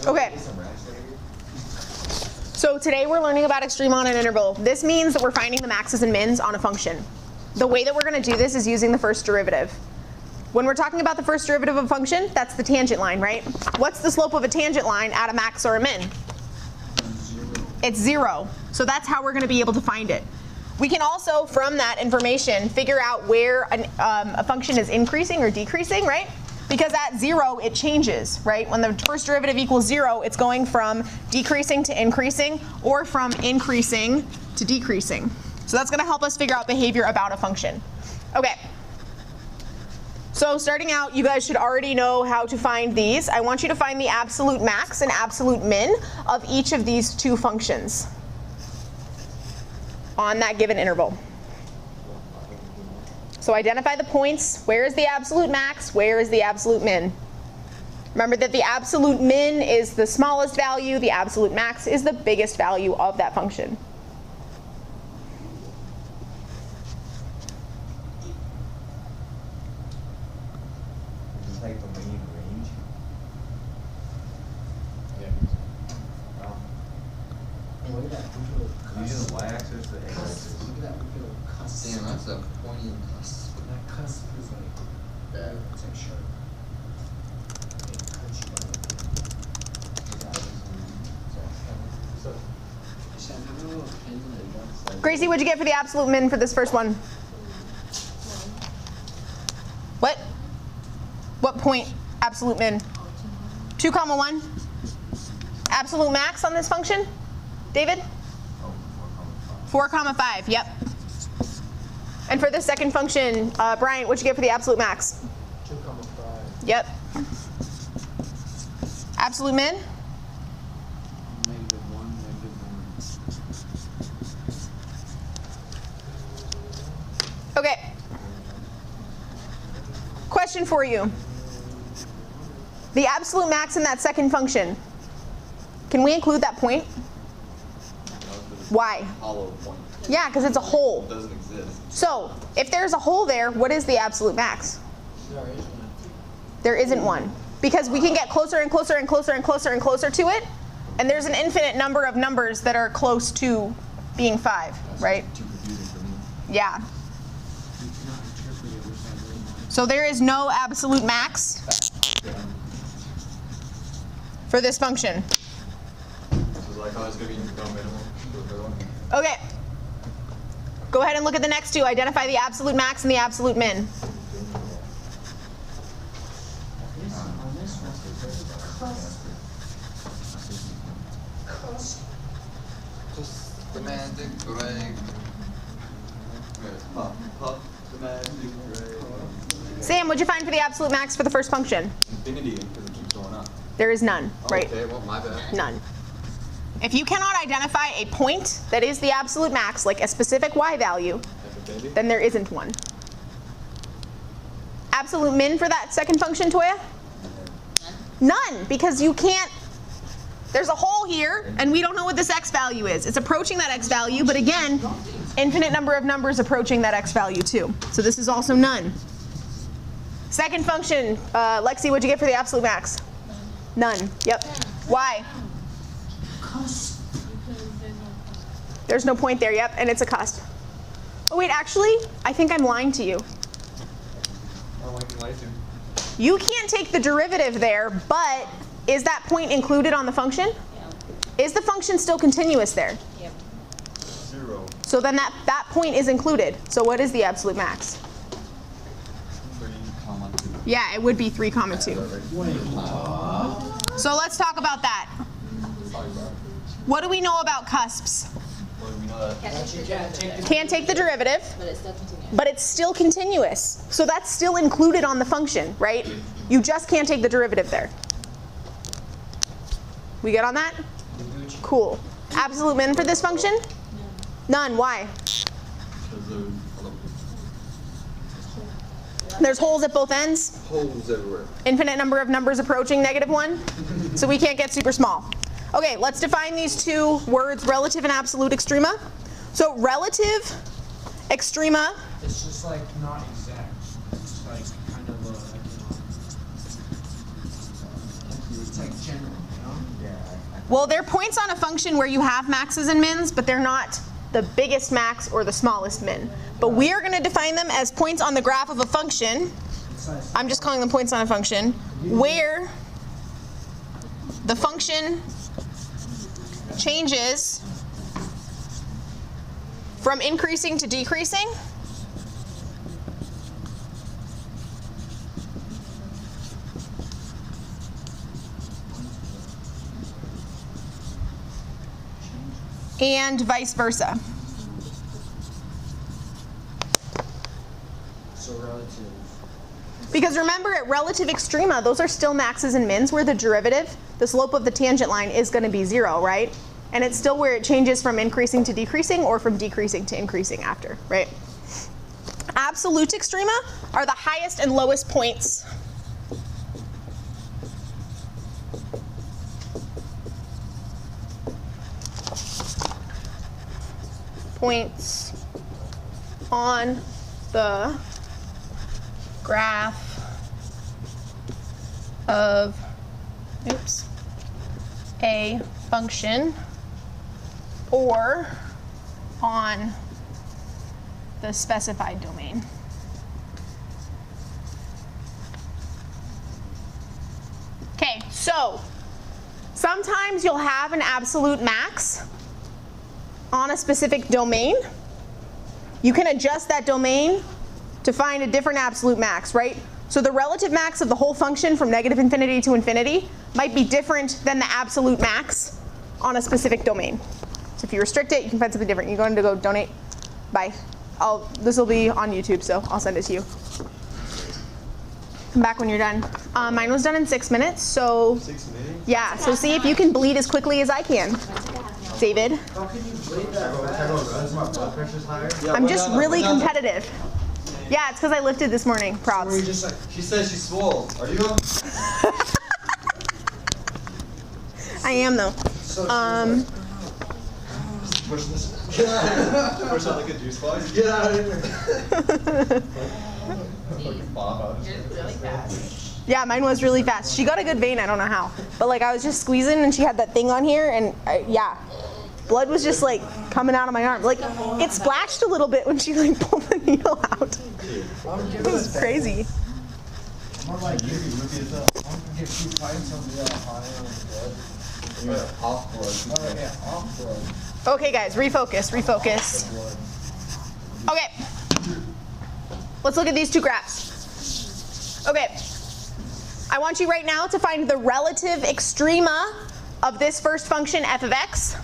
Okay. So today we're learning about extrema on an interval. This means that we're finding the maxes and mins on a function. The way that we're going to do this is using the first derivative. When we're talking about the first derivative of a function, that's the tangent line, right? What's the slope of a tangent line at a max or a min? It's 0. So that's how we're going to be able to find it. We can also, from that information, figure out where a function is increasing or decreasing, right? Because at 0, it changes, right? When the first derivative equals 0, it's going from decreasing to increasing or from increasing to decreasing. So that's going to help us figure out behavior about a function. Okay. So starting out, you guys should already know how to find these. I want you to find the absolute max and absolute min of each of these two functions on that given interval. So identify the points. Where is the absolute max? Where is the absolute min? Remember that the absolute min is the smallest value. The absolute max is the biggest value of that function. Using the y-axis, the x-axis. Look at that little cusp. Damn, that's a pointy cusp. That cusp is like bad. It's like sharp. It hurts you. Gracie, what'd you get for the absolute min for this first one? What? What point absolute min? 2, 1? Absolute max on this function? David? 4, 5, yep. And for the second function, Bryant, what'd you get for the absolute max? 2, 5. Yep. Absolute min? -1, -1. Okay. Question for you. The absolute max in that second function, can we include that point? Why? Hollow point. Yeah, because it's a hole. It doesn't exist. So, if there's a hole there, what is the absolute max? There is one. There isn't one. Because we can get closer and closer and closer and closer and closer to it, and there's an infinite number of numbers that are close to being 5, right? Too confusing for me. Yeah. You cannot interpret it with that very much. So there is no absolute max for this function. This is like how it's going to be no minimum. Okay. Go ahead and look at the next two. Identify the absolute max and the absolute min. On this one, there's a cusp. Semantic break. Semantic break. Sam, what'd you find for the absolute max for the first function? Infinity, because it keeps going up. There is none, right? Okay, well, my bad. None. If you cannot identify a point that is the absolute max, like a specific y value, then there isn't one. Absolute min for that second function, Toya? None, because you can't, there's a hole here, and we don't know what this x value is. It's approaching that x value, but again, infinite number of numbers approaching that x value too. So this is also none. Second function, Lexi, what'd you get for the absolute max? None. Yep. Why? Cusp. There's no point there, yep, and it's a cusp. Oh wait, actually, I think I'm lying to you. Oh, I can lie to. You can't take the derivative there, but is that point included on the function? Yeah. Is the function still continuous there? Yep. 0. So then that point is included. So what is the absolute max? 3, 2. Yeah, it would be 3, 2. Wait, what? So let's talk about that. What do we know about cusps? Well, we know that. Can't take the derivative, But it's still continuous. but it's still continuous. So that's still included on the function, right? You just can't take the derivative there. We good on that? Cool. Absolute min for this function? None. Why? There's holes at both ends. Holes everywhere. Infinite number of numbers approaching -1. So we can't get super small. Okay, let's define these two words, relative and absolute extrema. So relative extrema. It's just like not exact. It's like kind of like, it's like general, you know? Well, they're points on a function where you have maxes and mins, but they're not the biggest max or the smallest min. But we are going to define them as points on the graph of a function. I'm just calling them points on a function, where the function changes from increasing to decreasing. And vice versa. So relative. Because remember, at relative extrema, those are still maxes and mins where the derivative, the slope of the tangent line, is going to be 0, right? And it's still where it changes from increasing to decreasing or from decreasing to increasing after, right? Absolute extrema are the highest and lowest points. Points on the graph of, a function or on the specified domain. Okay, so sometimes you'll have an absolute max on a specific domain. You can adjust that domain to find a different absolute max, right? So the relative max of the whole function from negative infinity to infinity might be different than the absolute max on a specific domain. So if you restrict it, you can find something different. You're going to go donate. Bye. This will be on YouTube, so I'll send it to you. Come back when you're done. Mine was done in 6 minutes, so 6 minutes? yeah. So see if you can bleed as quickly as I can, David. How can you bleed that Because fast? my blood pressure's higher. Yeah, I'm why just not? really Why not? competitive. Yeah, it's because I lifted this morning. Were you Props. just like, She says she's swole. Are you? I am though. so Push this. Push out like a juice box. get out of here. Fucking Bob out. Really fast. Yeah, mine was really fast. She got a good vein. I don't know how, but like I was just squeezing, and she had that thing on here, and yeah, blood was just like coming out of my arm. Like it splashed a little bit when she like pulled the needle out. It was crazy. More like you. I'm gonna get 2 pints of the high on the blood. Yeah, off blood. Oh yeah, off blood. Okay, guys, refocus, refocus. Blood. Okay, let's look at these 2 graphs. Okay, I want you right now to find the relative extrema of this first function f of x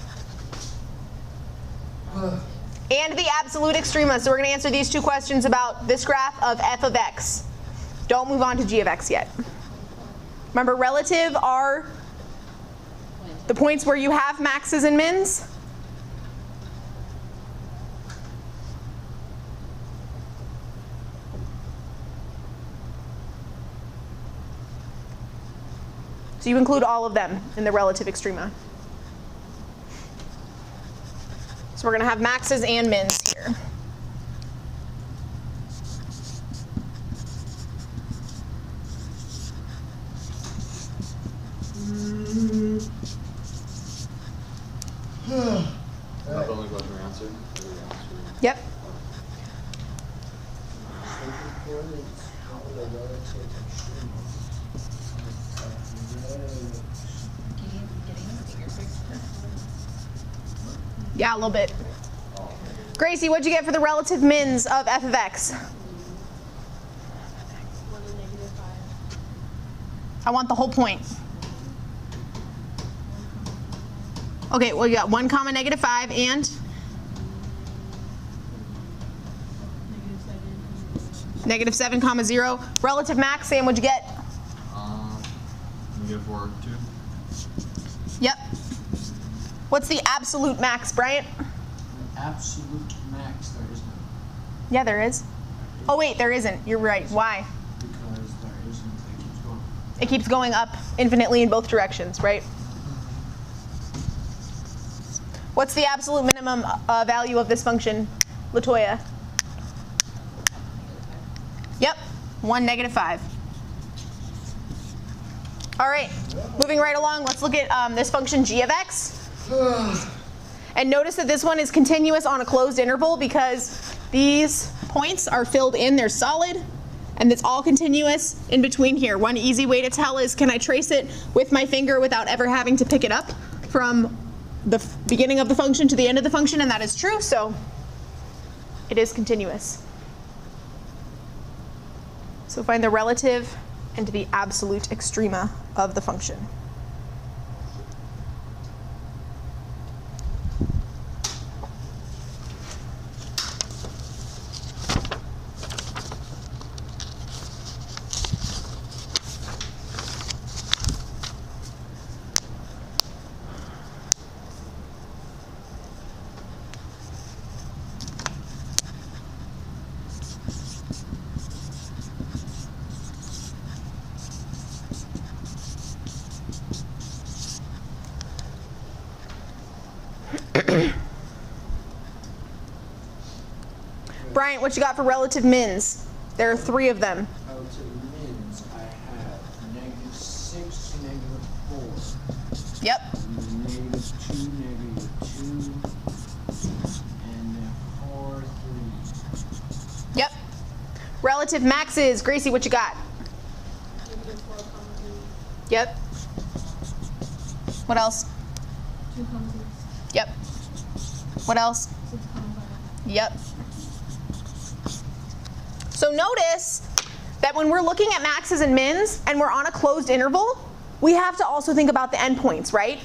and the absolute extrema. So we're going to answer these 2 questions about this graph of f of x. Don't move on to g of x yet. Remember, relative are the points where you have maxes and mins. So you include all of them in the relative extrema. So we're going to have maxes and mins here. Not the only question we answered. Yep. Yeah, a little bit. Gracie, what'd you get for the relative mins of f of x? I want the whole point. Okay, well, you got 1 comma negative 5 and? Negative 7 comma 0. Relative max, Sam, what'd you get? -4, 2. Yep. What's the absolute max, Bryant? Absolute max, there is none. Yeah, there is. Oh, wait, there isn't. You're right. Why? Because there isn't, it keeps going. It keeps going up infinitely in both directions, right? What's the absolute minimum value of this function, Latoya? Yep, 1 negative 5. All right, moving right along, let's look at this function g of x. And notice that this one is continuous on a closed interval because these points are filled in, they're solid, and it's all continuous in between here. One easy way to tell is, can I trace it with my finger without ever having to pick it up from the beginning of the function to the end of the function? And that is true, so it is continuous. So find the relative and the absolute extrema of the function. Bryant, what you got for relative mins? There are 3 of them. Relative mins, I have -6 to -4. Yep. -2, -2, and then 4, 3. Yep. Relative maxes. Gracie, what you got? Yep. What else? 2, 6. Yep. What else? 6, 5. Yep. So notice that when we're looking at maxes and mins and we're on a closed interval, we have to also think about the endpoints, right?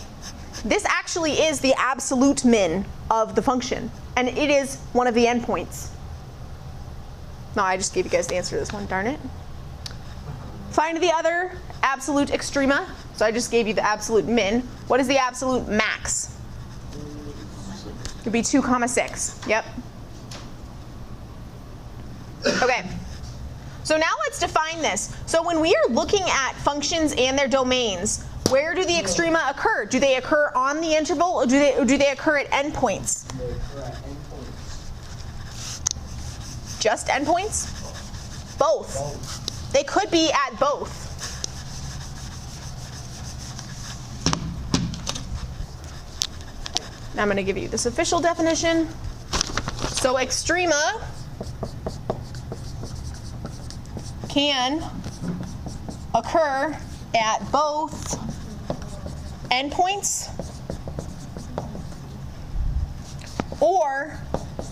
This actually is the absolute min of the function, and it is one of the endpoints. No, I just gave you guys the answer to this one, darn it. Find the other absolute extrema. So I just gave you the absolute min. What is the absolute max? It would be 2, 6. Yep. Okay. So now let's define this. So when we are looking at functions and their domains, where do the extrema occur? Do they occur on the interval, or do they occur at endpoints? They occur at endpoints. Just endpoints? Both. They could be at both. Now I'm going to give you this official definition. So extrema can occur at both endpoints or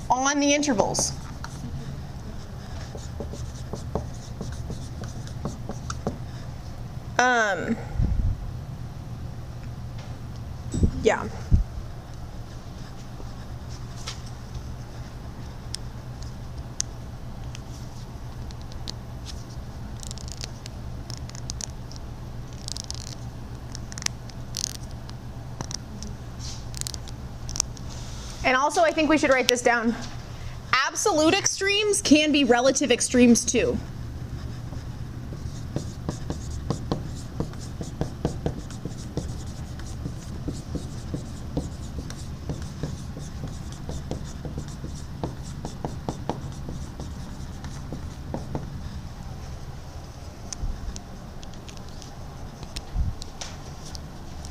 on the intervals. Yeah. And also, I think we should write this down. Absolute extremes can be relative extremes too.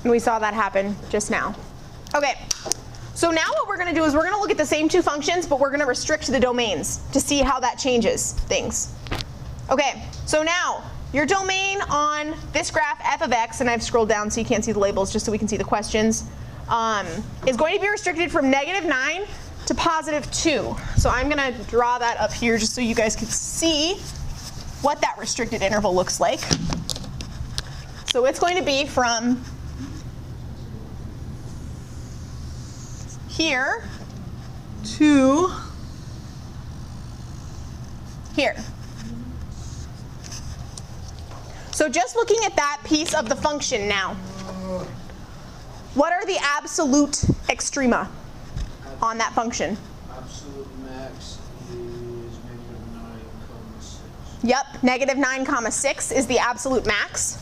And we saw that happen just now. Okay. So now what we're going to do is we're going to look at the same 2 functions, but we're going to restrict the domains to see how that changes things. Okay, so now your domain on this graph f of x, and I've scrolled down so you can't see the labels just so we can see the questions, is going to be restricted from -9 to +2. So I'm going to draw that up here just so you guys can see what that restricted interval looks like. So it's going to be from here to here. So just looking at that piece of the function now, what are the absolute extrema on that function? Absolute max is -9,6. Yep, -9,6 is the absolute max.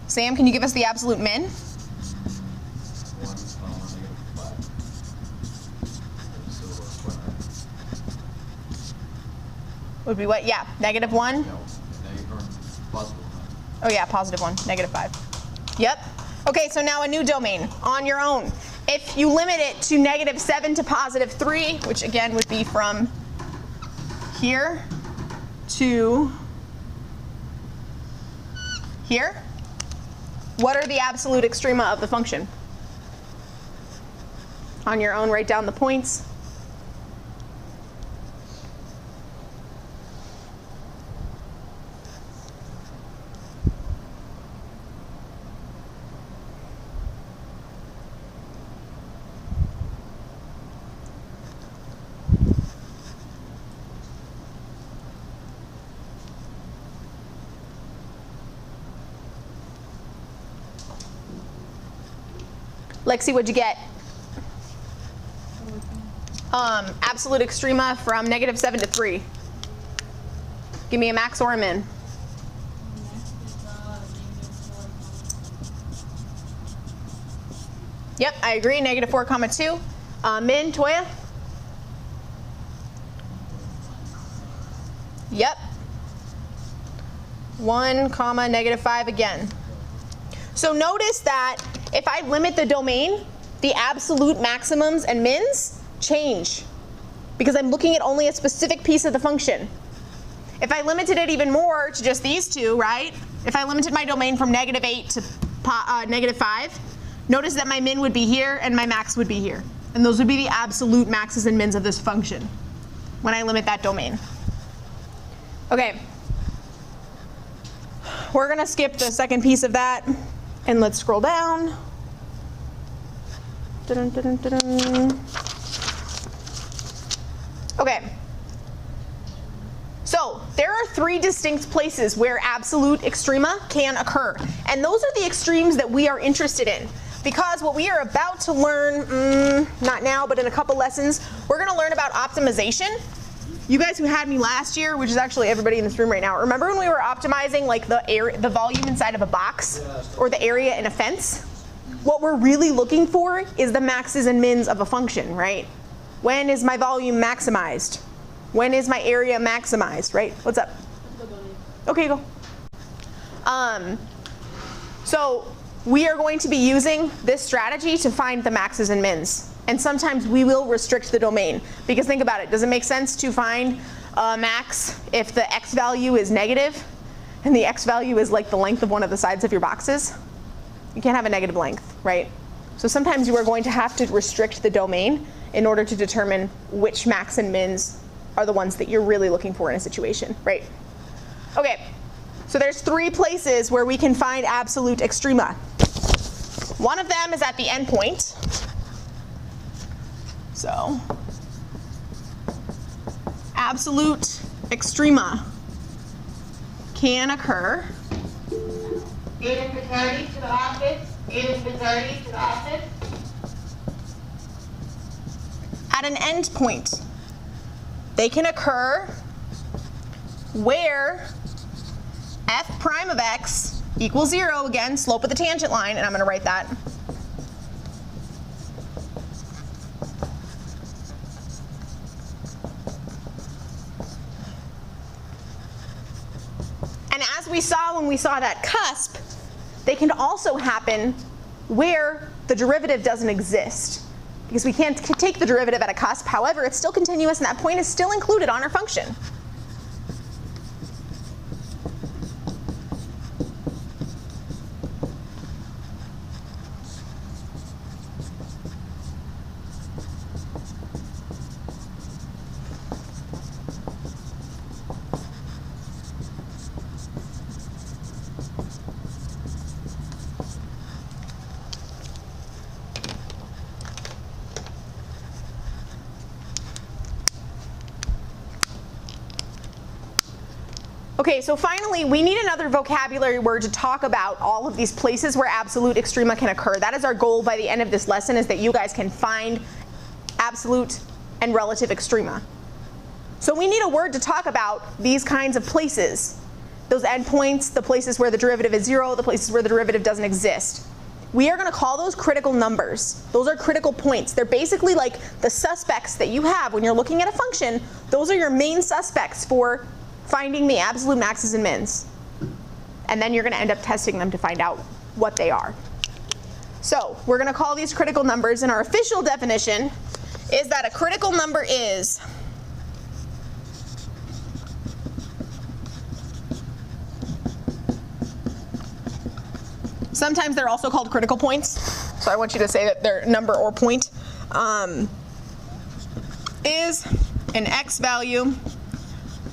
Sam, can you give us the absolute min? Would be what? Yeah, -1. No, negative or plus 1. Oh yeah, positive 1, negative 5. Yep. Okay, so now a new domain on your own. If you limit it to negative 7 to positive 3, which again would be from here to here, what are the absolute extrema of the function? On your own, write down the points. Lexi, what'd you get? Absolute extrema from negative 7 to 3. Give me a max or a min. Yep, I agree. Negative 4, comma 2. Min, Toya? Yep. 1, comma, negative 5 again. So notice that if I limit the domain, the absolute maximums and mins change because I'm looking at only a specific piece of the function. If I limited it even more to just these two, right? If I limited my domain from negative 8 to negative 5, notice that my min would be here and my max would be here. And those would be the absolute maxes and mins of this function when I limit that domain. Okay. We're going to skip the second piece of that. And let's scroll down. Dun, dun, dun, dun, dun. Okay. So there are 3 distinct places where absolute extrema can occur. And those are the extremes that we are interested in. Because what we are about to learn, not now, but in a couple lessons, we're going to learn about optimization. You guys who had me last year, which is actually everybody in this room right now, remember when we were optimizing like the volume inside of a box or the area in a fence? What we're really looking for is the maxes and mins of a function, right? When is my volume maximized? When is my area maximized, right? What's up? Okay, go. So we are going to be using this strategy to find the maxes and mins. And sometimes we will restrict the domain. Because think about it, does it make sense to find a max if the x value is negative and the x value is like the length of one of the sides of your boxes? You can't have a negative length, right? So sometimes you are going to have to restrict the domain in order to determine which max and mins are the ones that you're really looking for in a situation, right? Okay, so there's 3 places where we can find absolute extrema. One of them is at the endpoint. So, absolute extrema can occur Inventory to the office. Inventory to the office. at an endpoint. They can occur where f prime of x equals 0, again, slope of the tangent line, and I'm going to write that. And as we saw when we saw that cusp, they can also happen where the derivative doesn't exist. Because we can't take the derivative at a cusp, however, it's still continuous and that point is still included on our function. Okay, so finally, we need another vocabulary word to talk about all of these places where absolute extrema can occur. That is our goal by the end of this lesson, is that you guys can find absolute and relative extrema. So we need a word to talk about these kinds of places. Those endpoints, the places where the derivative is 0, the places where the derivative doesn't exist. We are going to call those critical numbers. Those are critical points. They're basically like the suspects that you have when you're looking at a function. Those are your main suspects for finding the absolute maxes and mins. and then you're going to end up testing them to find out what they are. So we're going to call these critical numbers, and our official definition is that a critical number is sometimes they're also called critical points, so I want you to say that they're number or point, is an x value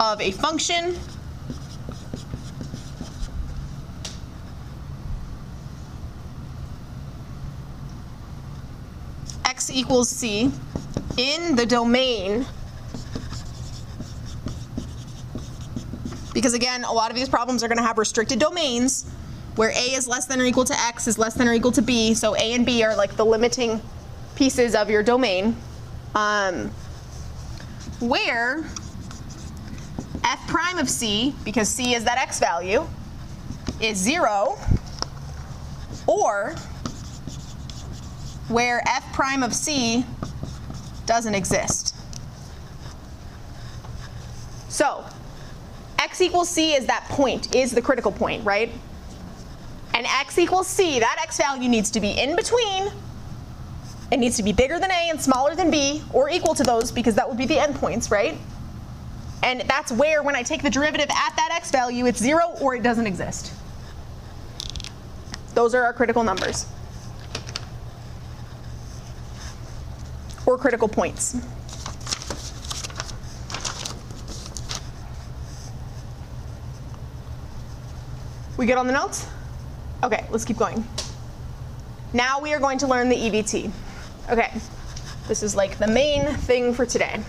of a function x equals c in the domain, because again, a lot of these problems are going to have restricted domains where a is less than or equal to x is less than or equal to b, so a and b are like the limiting pieces of your domain, where f prime of c, because c is that x value, is 0, or where f prime of c doesn't exist. So x equals c is that point, is the critical point, right? And x equals c, that x value needs to be in between. It needs to be bigger than a and smaller than b, or equal to those, because that would be the endpoints, right? And that's where, when I take the derivative at that x value, it's 0 or it doesn't exist. Those are our critical numbers, or critical points. We good on the notes? Okay, let's keep going. Now we are going to learn the EBT. Okay, this is like the main thing for today.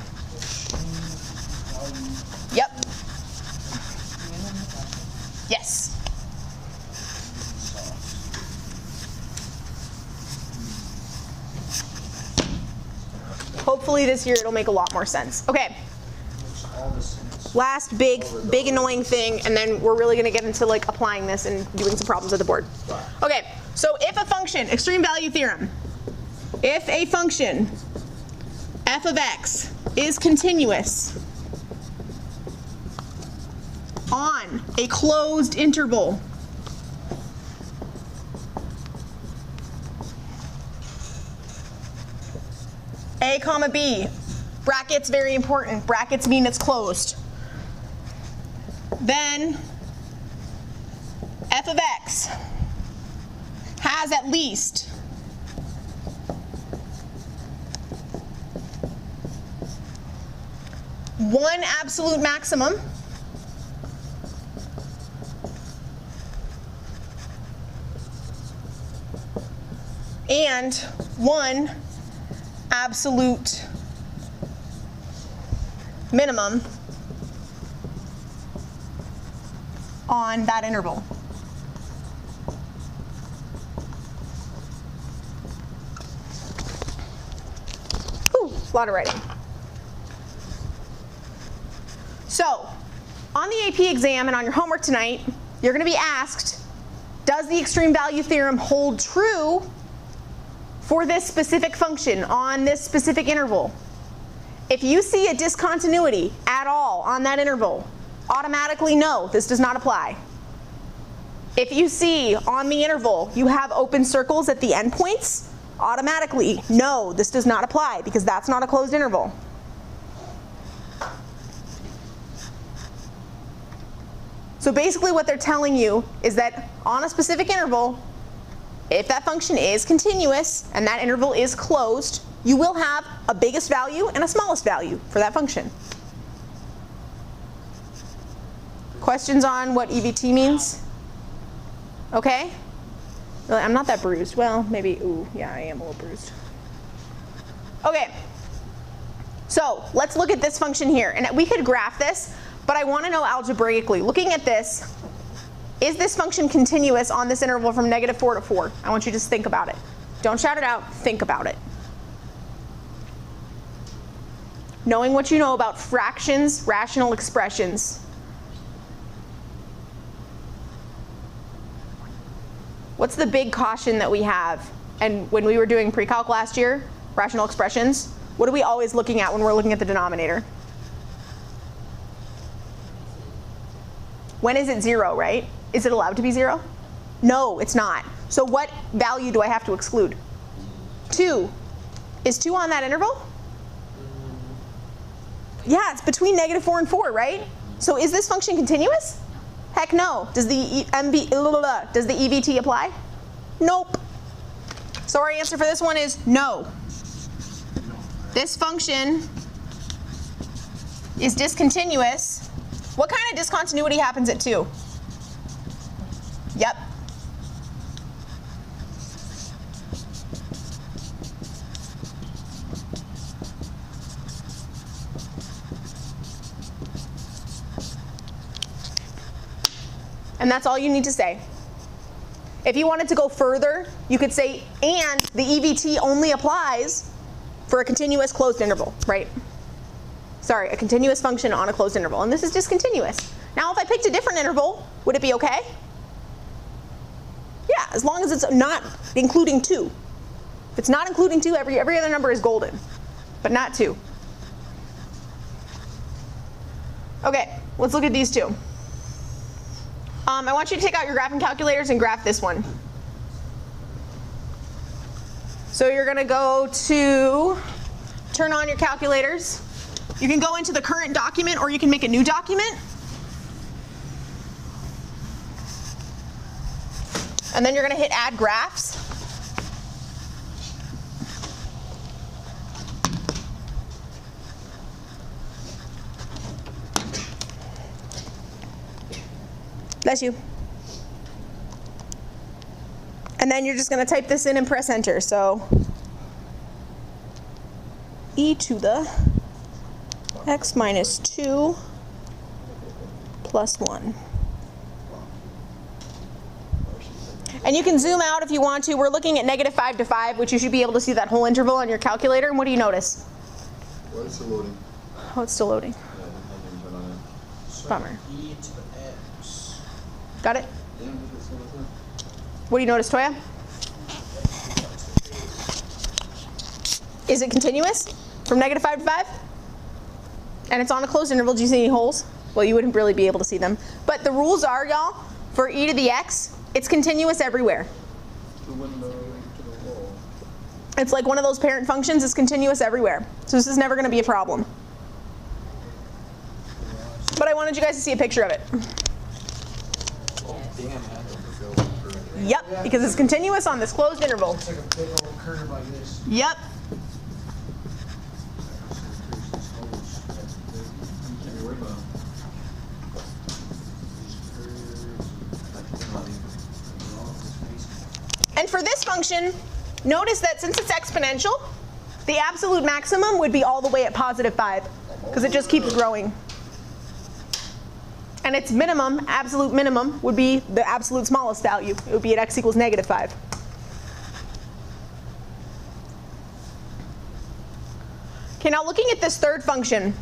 Yep. Yes. Hopefully this year it'll make a lot more sense. Okay. Last big annoying thing, and then we're really going to get into like applying this and doing some problems at the board. Okay, so if a function, extreme value theorem, if a function f of x is continuous on a closed interval, a comma b, brackets very important, brackets mean it's closed, then f of x has at least one absolute maximum and one absolute minimum on that interval. Ooh, a lot of writing. So, on the AP exam and on your homework tonight, you're going to be asked, does the extreme value theorem hold true for this specific function on this specific interval? If you see a discontinuity at all on that interval, automatically no, this does not apply. If you see on the interval you have open circles at the endpoints, automatically no, this does not apply because that's not a closed interval. So basically what they're telling you is that on a specific interval, if that function is continuous and that interval is closed, you will have a biggest value and a smallest value for that function. Questions on what EBT means? Okay? Really, I'm not that bruised. Well, maybe, ooh, yeah, I am a little bruised. Okay. So let's look at this function here. And we could graph this, but I want to know algebraically, looking at this, is this function continuous on this interval from -4 to 4? I want you to just think about it. Don't shout it out, think about it. Knowing what you know about fractions, rational expressions. What's the big caution that we have? And when we were doing pre-calc last year, rational expressions, what are we always looking at when we're looking at the denominator? When is it 0, right? Is it allowed to be 0? No, it's not. So what value do I have to exclude? 2. Is 2 on that interval? Yeah, it's between -4 and 4, right? So is this function continuous? Heck no. Does the EVT apply? Nope. So our answer for this one is no. This function is discontinuous. What kind of discontinuity happens at 2? Yep. And that's all you need to say. If you wanted to go further, you could say, and the EVT only applies for a continuous closed interval, right? Sorry, a continuous function on a closed interval. And this is discontinuous. Now, if I picked a different interval, would it be okay? Yeah, as long as it's not including 2. If it's not including 2, every other number is golden, but not 2. Okay, let's look at these two. I want you to take out your graphing calculators and graph this one. So you're going to go to turn on your calculators. You can go into the current document or you can make a new document. And then you're going to hit add graphs. Bless you. And then you're just going to type this in and press enter. So e to the x minus 2 plus 1. And you can zoom out if you want to. We're looking at -5 to 5, which you should be able to see that whole interval on your calculator. And what do you notice? Why is it loading? Oh, it's still loading. Yeah, I didn't turn on it. Bummer. E to the x. Got it? Yeah, it's not there. What do you notice, Toya? Is it continuous from -5 to 5? And it's on a closed interval. Do you see any holes? Well, you wouldn't really be able to see them. But the rules are, y'all, for e to the x, it's continuous everywhere. The window to the wall. It's like one of those parent functions. It's continuous everywhere. So this is never going to be a problem. But I wanted you guys to see a picture of it. Oh, damn, man. Yep, because it's continuous on this closed interval. It's like a big old curve like this. Yep. Can't be worried about it. And for this function, notice that since it's exponential, the absolute maximum would be all the way at +5, because it just keeps growing. And its minimum, absolute minimum, would be the absolute smallest value. It would be at x equals -5. Okay, now looking at this third function,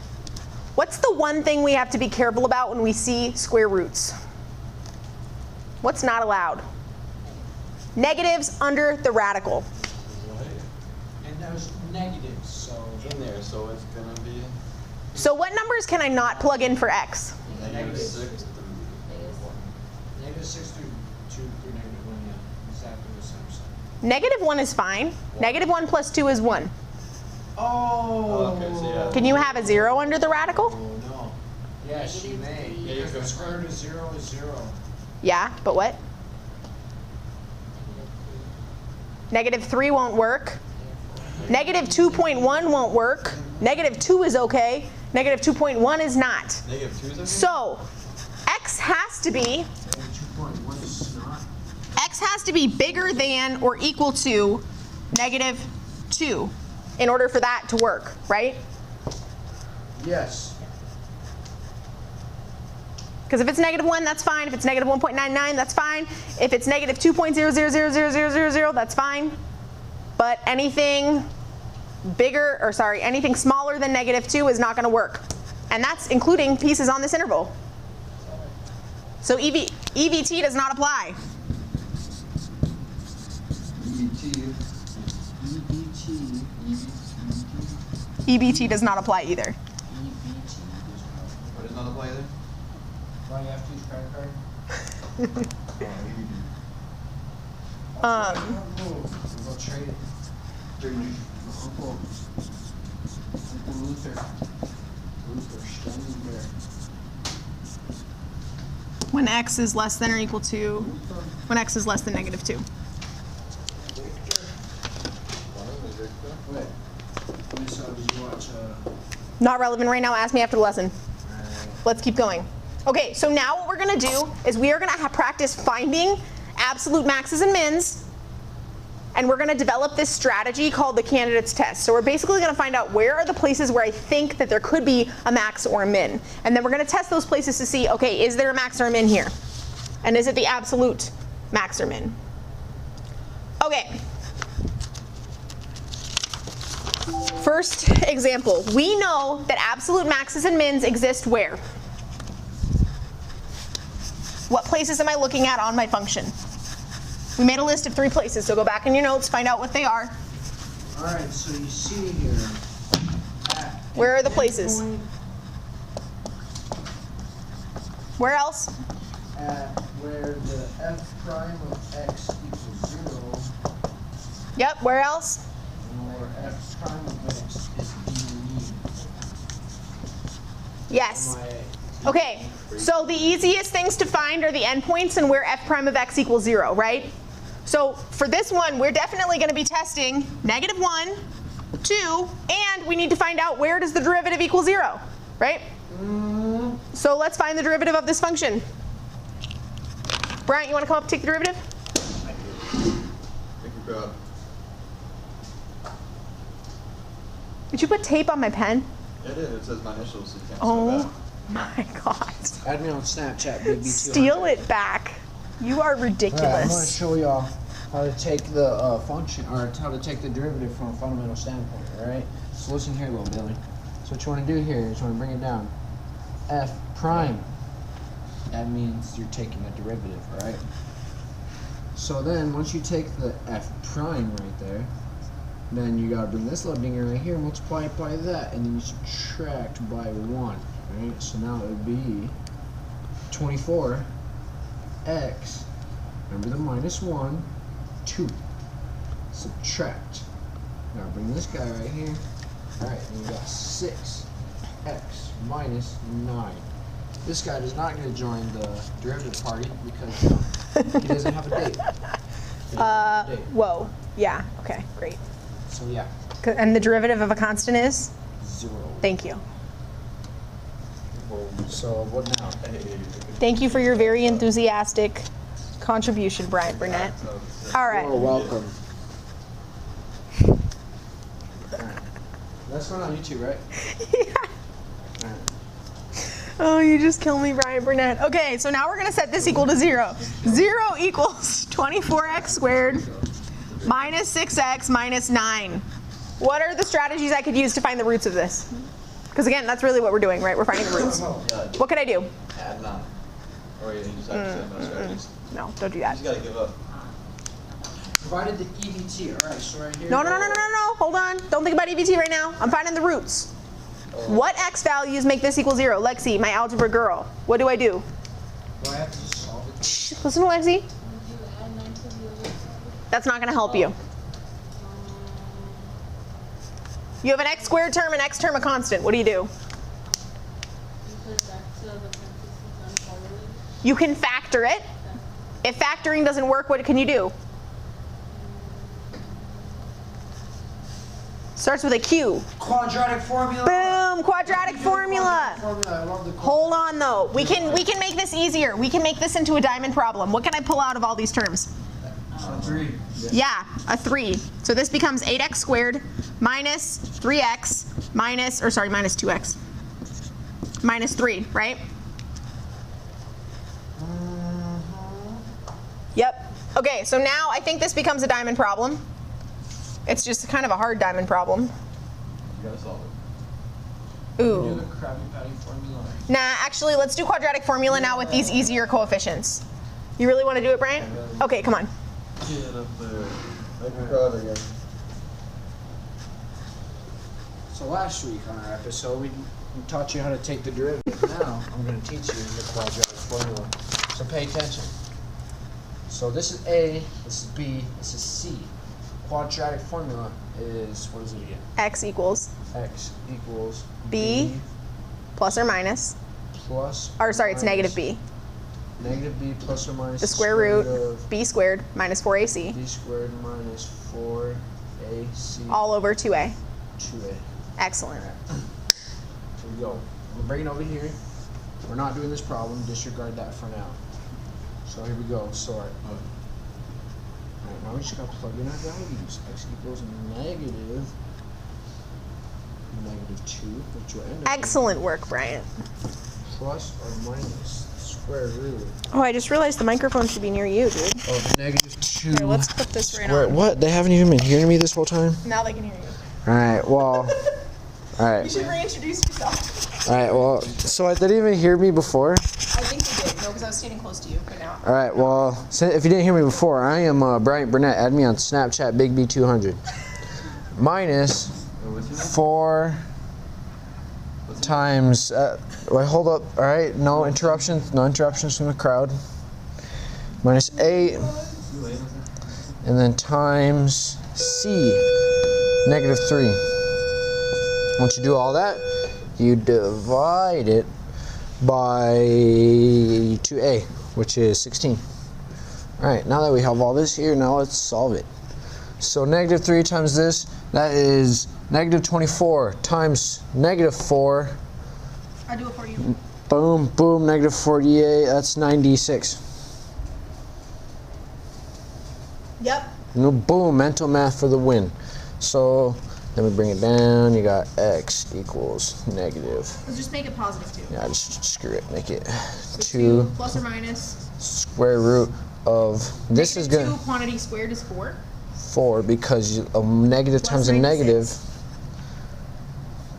what's the one thing we have to be careful about when we see square roots? What's not allowed? Negatives under the radical. And there's negatives, so. In there, so it's gonna be So what numbers can I not plug in for x? -6 to -6 through 2 through -1, yeah. Exactly the same side. -1 is fine. -1 plus 2 is 1. Oh. Okay, so yeah. Can you have a 0 under the radical? Oh, no. Yes, you may. Yeah, you Because could. the square root of 0 is 0. Yeah, but what? -3 won't work. -2.1 won't work. -2 is okay. -2.1 is not. -2 is okay? So x has to be And 2.1 is not. x has to be bigger than or equal to -2 in order for that to work, right? Yes. Because if it's -1, that's fine. If it's -1.99, that's fine. If it's -2.0000000, that's fine. But anything bigger, or sorry, anything smaller than -2 is not going to work. And that's including pieces on this interval. So EVT does not apply. EBT does not apply either. What does not apply either? Why you have to use credit card? We'll trade it. Uncle Luther. Standing there. When x is less than or equal to, when x is less than -2. Wait. Did you watch? Not relevant right now. Ask me after the lesson. Let's keep going. Okay, so now what we're going to do is we are going to practice finding absolute maxes and mins, and we're going to develop this strategy called the candidate's test. So we're basically going to find out where are the places where I think that there could be a max or a min. And then we're going to test those places to see, okay, is there a max or a min here? And is it the absolute max or min? Okay. First example, we know that absolute maxes and mins exist where? What places am I looking at on my function? We made a list of 3 places, so go back in your notes, find out what they are. All right, so you see here. Where are the places? Where else? At where the f prime of x equals 0, Yep, where else? or f prime of x is being Yes. Okay, so the easiest things to find are the endpoints and where f prime of x equals 0, right? So for this one, we're definitely going to be testing -1, 2, and we need to find out where does the derivative equal 0, right? So let's find the derivative of this function. Bryant, you want to come up and take the derivative? Thank you, God. Did you put tape on my pen? It is. It says my initials, so you can't Oh see my god. Add me on Snapchat, Big B200. Steal it back. You are Alright, I'm going to ridiculous. show y'all how to take the function, or how to take the derivative from a fundamental standpoint, alright? So listen here, little Billy. So what you want to do here is you want to bring it down. F prime. That means you're taking a derivative, right? So then, once you take the f prime right there, then you gotta bring this little dinger right here, multiply it by that, and then you subtract by 1, right? So now it would be 24x, remember the -1, 2, subtract. Now bring this guy right here, alright, and you got 6x minus 9. This guy does not get to join the derivative party because he doesn't have a date. Whoa. Yeah, okay, great. So yeah, And the derivative of a constant is? 0. Thank you. So what now? Thank you for your very enthusiastic contribution, Bryant Burnett. All right. You're welcome. That's one on YouTube, right? Yeah. Oh, you just killed me, Bryant Burnett. Okay, so now we're going to set this equal to 0. 0 equals 24x squared minus 6x minus 9. What are the strategies I could use to find the roots of this? Because again, that's really what we're doing, right? We're finding the roots. What could I do? Add 9. Or you just have to say no strategies. No, don't do You that. just gotta give up. Provided the EBT. Alright, so right here. No. Hold on. Don't think about EBT right now. I'm finding the roots. What x values make this equal 0? Lexi, my algebra girl. What do? Do I have to just solve it? Shh, listen to Lexi. That's not going to help you. You have an x squared term, an x term, a constant. What do? You can factor it. If factoring doesn't work, what can you do? Starts with a Q. Quadratic formula. Boom, quadratic formula. I love the Hold on though. We can make this easier. We can make this into a diamond problem. What can I pull out of all these terms? 3. Yeah, a 3. So this becomes 8x squared minus 3x minus 2x. Minus 3, right? Yep. Okay, so now I think this becomes a diamond problem. It's just kind of a hard diamond problem. You gotta solve it. Do Ooh. the Krabby Patty formula. Nah, actually, let's do quadratic formula now with these easier coefficients. You really want to do it, Brian? Okay, come on. Get up there. Make me proud again. So last week on our episode, we taught you how to take the derivative. Now I'm going to teach you the quadratic formula. So pay attention. So this is A, this is B, this is C. Quadratic formula is, what is it again? X equals X equals B plus or minus. Plus. Or sorry, it's negative B. Negative B plus or minus The square root of B squared minus 4AC. B squared minus 4AC. All over 2A. 2A. Excellent. Here we go. We'll bring it over here. We're not doing this problem. Disregard that for now. So here we go. So alright, now we just got to plug in our values. X equals negative 2, which will end up Excellent work, Bryant. plus or minus the square root Oh, I just realized the microphone should be near you, dude. of negative 2. Here, let's put this right square. on. What? They haven't even been hearing me this whole time? Now they can hear you. Alright, well. You Alright. should reintroduce yourself. Alright, well. So I didn't even hear me before? I think you did. No, because I was standing close to you, but now. Alright, well, if you didn't hear me before, I am Bryant Burnett. Add me on Snapchat, BigB200. Minus 4 times, wait, hold up, alright, no interruptions from the crowd. Minus 8, and then times C, negative 3. Once you do all that, you divide it by 2A, which is 16. Alright, now that we have all this here, now let's solve it. So negative 3 times this, that is negative 24 times negative 4. I'll do it for you. Boom, boom, negative 48, that's 96. Yep. No, boom, mental math for the win. So then we bring it down, you got X equals negative. Let's just make it positive 2. Yeah, just screw it, make it So 2 plus or minus. square root of, this is Negative good. 2 quantity squared is 4. 4 because a negative Plus times a 96. negative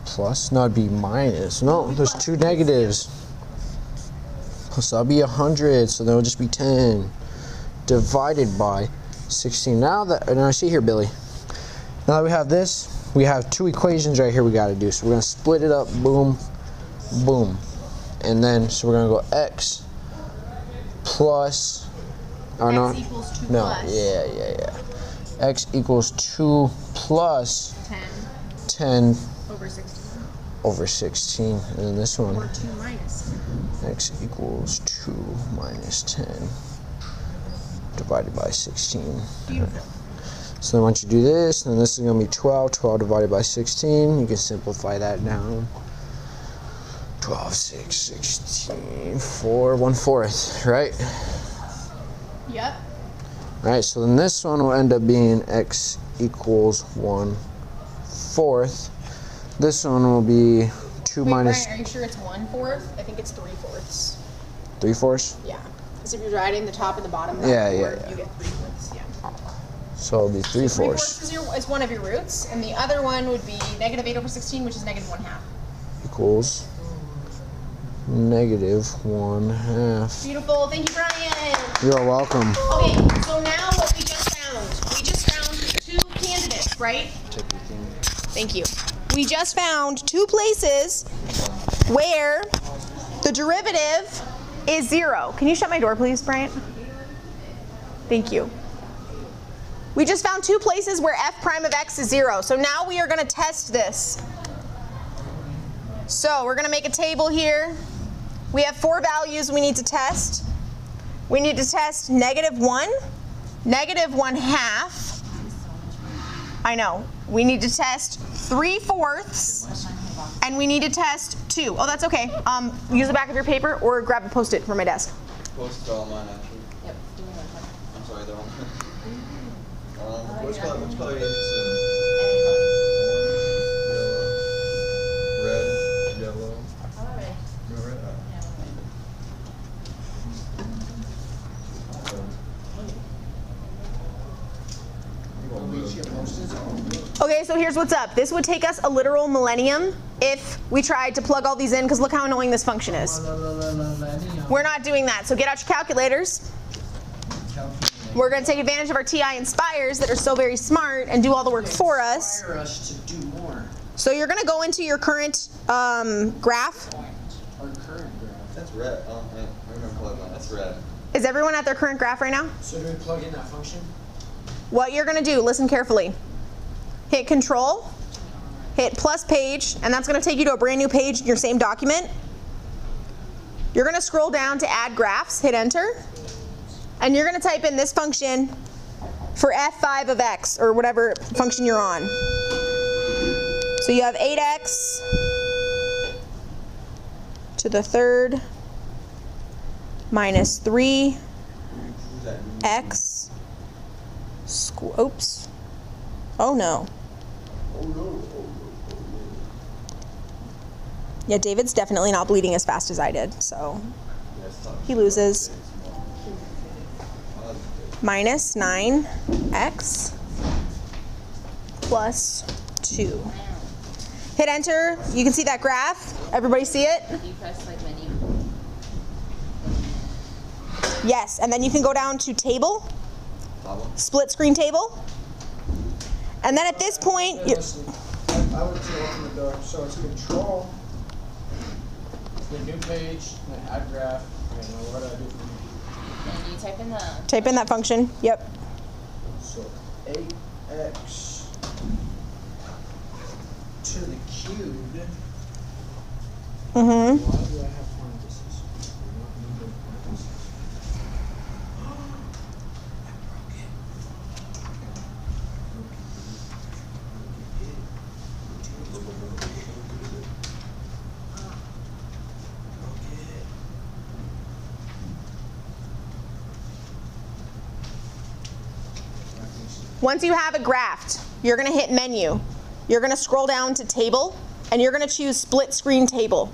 plus, no, it'd be minus. No, there's 2 negatives. So that'll be 100, so then it'll just be 10 divided by 16. Now I see here, Billy. Now that we have this, we have 2 equations right here we got to do. So we're going to split it up, boom, boom. And then, so we're going to go X plus, oh no, X equals 2 no, plus yeah. X equals 2 plus 10 10 over 16. over 16. And then this one, Or 2 minus. X equals 2 minus 10 divided by 16. Beautiful. So then once you do this, then this is going to be 12. 12 divided by 16. You can simplify that down. 12, 6, 16, 4, 1/4, right? Yep. Alright, so then this one will end up being X equals 1/4. This one will be 2 Wait, minus Brian, are you sure it's 1/4? I think it's 3/4. 3/4. Yeah. Because if you're dividing the top and the bottom, Yeah, you yeah. get 3/4. Yeah. So it'll be 3/4. 3/4 is one of your roots, and the other one would be negative 8 over 16, which is negative 1/2. Equals negative 1/2. Beautiful. Thank you, Brian. You're welcome. Okay, so now what we just found 2 candidates, right? Take your thing. Thank you. We just found 2 places where the derivative is 0. Can you shut my door, please, Bryant? Thank you. We just found 2 places where f prime of x is 0. So now we are going to test this. So we're going to make a table here. We have 4 values we need to test. We need to test negative 1, negative 1/2. I know. We need to test 3/4, and we need to test 2. Oh, that's okay. Use the back of your paper or grab a Post-it from my desk. Post all mine actually. Yep. I'm sorry, they're all. Which color are you interested in? Red, yellow. No red. Okay, so here's what's up. This would take us a literal millennium if we tried to plug all these in, because look how annoying this function is. We're not doing that, so get out your calculators. We're going to take advantage of our TI Inspires that are so very smart and do all the work for us. Inspire us to do more. So you're going to go into your current graph. Our current graph. That's red. Oh, man. I remember color mine. That's red. Is everyone at their current graph right now? So do we plug in that function? What you're going to do, listen carefully. Hit Control, hit plus page, and that's going to take you to a brand new page in your same document. You're going to scroll down to add graphs, hit enter, and you're going to type in this function for f5 of x, or whatever function you're on. So you have 8x to the third minus 3x oops. Oh no. Yeah, David's definitely not bleeding as fast as I did, so he loses. Minus 9x plus 2. Hit enter. You can see that graph. Everybody see it? You press like menu. Yes, and then you can go down to table, split screen table. And then at this point, Hey, listen, I would say open the door. So it's control, the new page, and then add graph. Okay, now what do I do from here? And you type in the. type in that function. Yep. So 8x to the cubed. Mm-hmm. Why do I have parentheses? I don't need the parentheses. Once you have it graphed, you're going to hit menu. You're going to scroll down to table, and you're going to choose split screen table.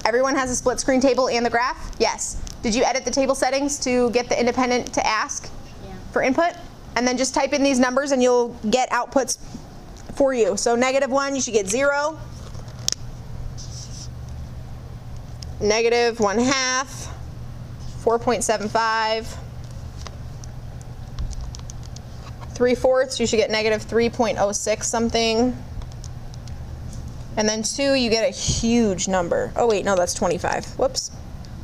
Everyone has a split screen table and the graph? Yes. Did you edit the table settings to get the independent to ask for input? And then just type in these numbers and you'll get outputs for you. So -1, you should get 0. -1/2, 4.75. 3/4, you should get -3.06 something. And then 2, you get a huge number. Oh wait, no, that's 25. Whoops,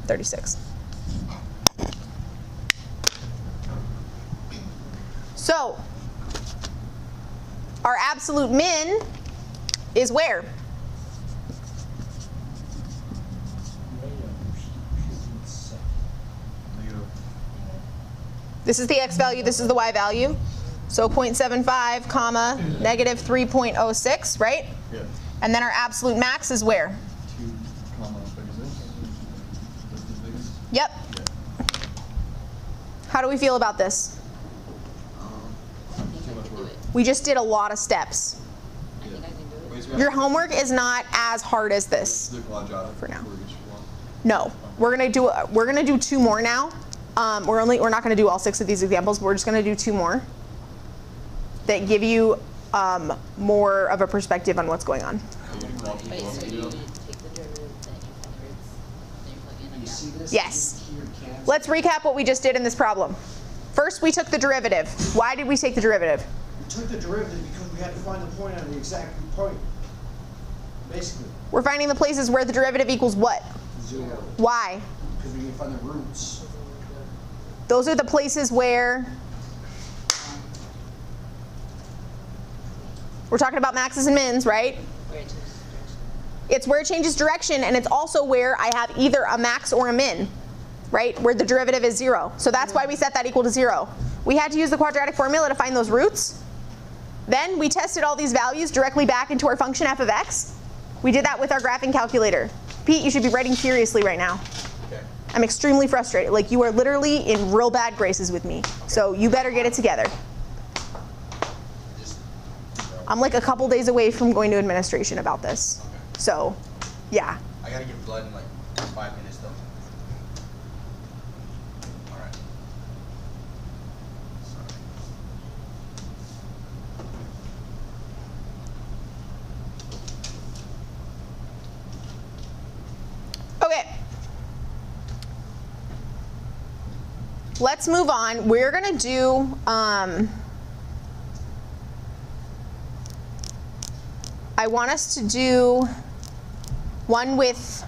36. So, our absolute min is where? This is the x value, this is the y value. So 0.75, comma, -3.06, right? Yeah. And then our absolute max is where? 2, comma, 36. That's the biggest. Yep. How do we feel about this? Too much work. We just did a lot of steps. I think I can do it. Wait, so we Your have homework is not as hard as to this. do the quadratic for now. before we get you one. No, we're gonna do 2 more now. We're not gonna do all 6 of these examples, but we're just gonna do 2 more that give you more of a perspective on what's going on. Wait, so you take the derivative, then you convert, then you plug in a You graph. see this? Yes. Here, cancel. Let's recap what we just did in this problem. First, we took the derivative. Why did we take the derivative? We took the derivative because we had to find the point on the exact point. Basically, We're finding the places where the derivative equals what? 0. Why? Because we can find the roots. Those are the places where we're talking about maxes and mins, right? Where it changes direction. It's where it changes direction, and it's also where I have either a max or a min, right? Where the derivative is 0. So that's why we set that equal to 0. We had to use the quadratic formula to find those roots. Then we tested all these values directly back into our function f of x. We did that with our graphing calculator. Pete, you should be writing furiously right now. Okay. I'm extremely frustrated. Like, you are literally in real bad graces with me. So you better get it together. Just, I'm like a couple days away from going to administration about this. So, yeah. I gotta give blood in like 5 minutes though. Alright. Okay. Let's move on. We're going to do I want us to do one with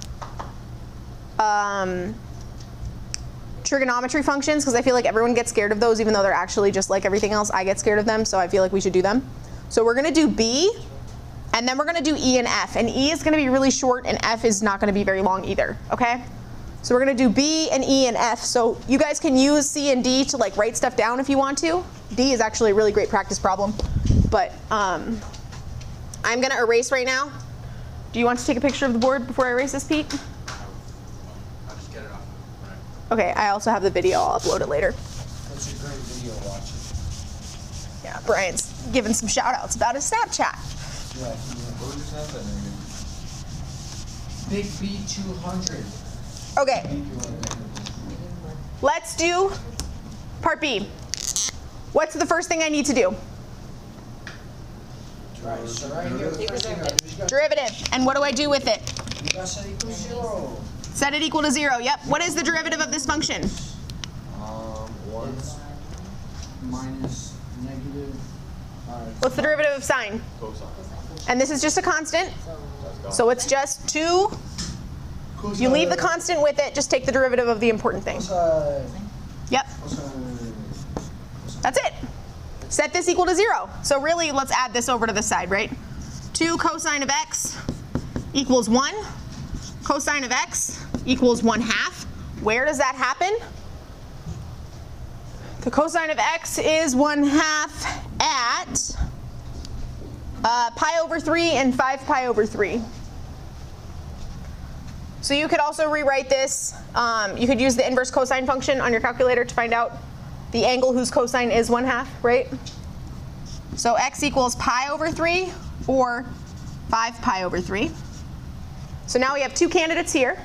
trigonometry functions because I feel like everyone gets scared of those even though they're actually just like everything else. I get scared of them, so I feel like we should do them. So we're going to do B, and then we're going to do E and F. And E is going to be really short, and F is not going to be very long either, okay? So we're going to do B and E and F. So you guys can use C and D to like write stuff down if you want to. D is actually a really great practice problem. But I'm going to erase right now. Do you want to take a picture of the board before I erase this, Pete? I'll just get it off. Right. Okay, I also have the video. I'll upload it later. That's a great video watching. Yeah, Brian's giving some shout outs about his Snapchat. Yeah. What was your Snapchat name? Big B200. Okay, let's do part B. What's the first thing I need to do? Right, so right here, the first thing I do is you Derivative. And what do I do with it? gotta set it equal to 0. Set it equal to 0. Yep. What is the derivative of this function? 1. Minus negative. What's the derivative of sine? Cosine. And this is just a constant. That's gone. So it's just 2. You leave the constant with it. Just take the derivative of the important thing. Yep. That's it. Set this equal to 0. So really, let's add this over to this side, right? 2 cosine of x equals 1. Cosine of x equals 1/2. Where does that happen? The cosine of x is 1/2 at pi over 3 and 5 pi over 3. So you could also rewrite this. You could use the inverse cosine function on your calculator to find out the angle whose cosine is 1/2, right? So x equals pi over 3 or 5 pi over 3. So now we have 2 candidates here.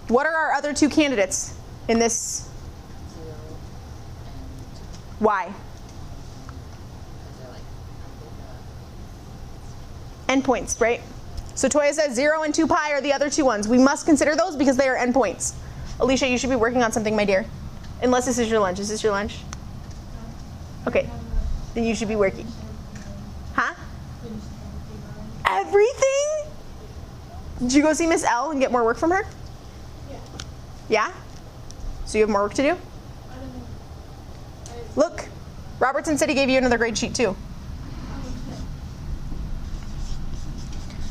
What are our other 2 candidates in this? 0 and Why? because they're like Endpoints, right? So Toya says 0 and 2 pi are the other 2 ones. We must consider those because they are endpoints. Alicia, you should be working on something, my dear. Unless this is your lunch. Is this your lunch? Okay. Then you should be working. Huh? Everything? Did you go see Miss L and get more work from her? Yeah? So you have more work to do? Look, Robertson said he gave you another grade sheet too.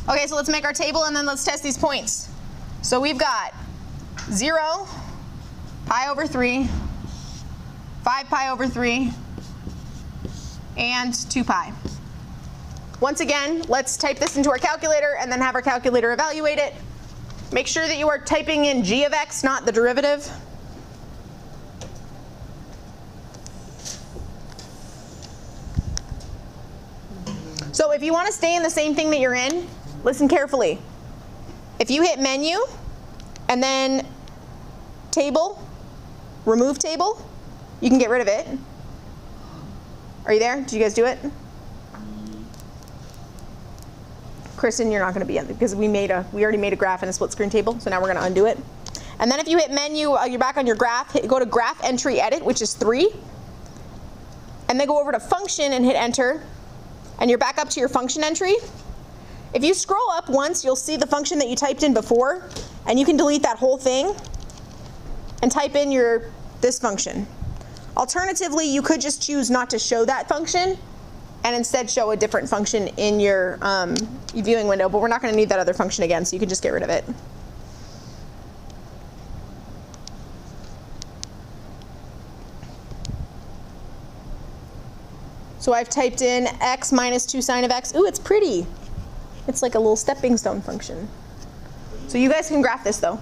Okay, so let's make our table and then let's test these points. So we've got 0, pi over 3, 5 pi over 3, and 2 pi. Once again, let's type this into our calculator and then have our calculator evaluate it. Make sure that you are typing in g of x, not the derivative. So if you want to stay in the same thing that you're in, listen carefully. If you hit menu and then table, remove table, you can get rid of it. Are you there? Did you guys do it? Kristen, you're not going to be in because we already made a graph in a split screen table, so now we're going to undo it. And then if you hit menu, you're back on your graph, go to graph entry edit, which is 3. And then go over to function and hit enter. And you're back up to your function entry. If you scroll up once, you'll see the function that you typed in before, and you can delete that whole thing and type in this function. Alternatively, you could just choose not to show that function and instead show a different function in your viewing window, but we're not going to need that other function again, so you can just get rid of it. So I've typed in x minus 2 sine of x. Ooh, it's pretty. It's like a little stepping stone function. So you guys can graph this though.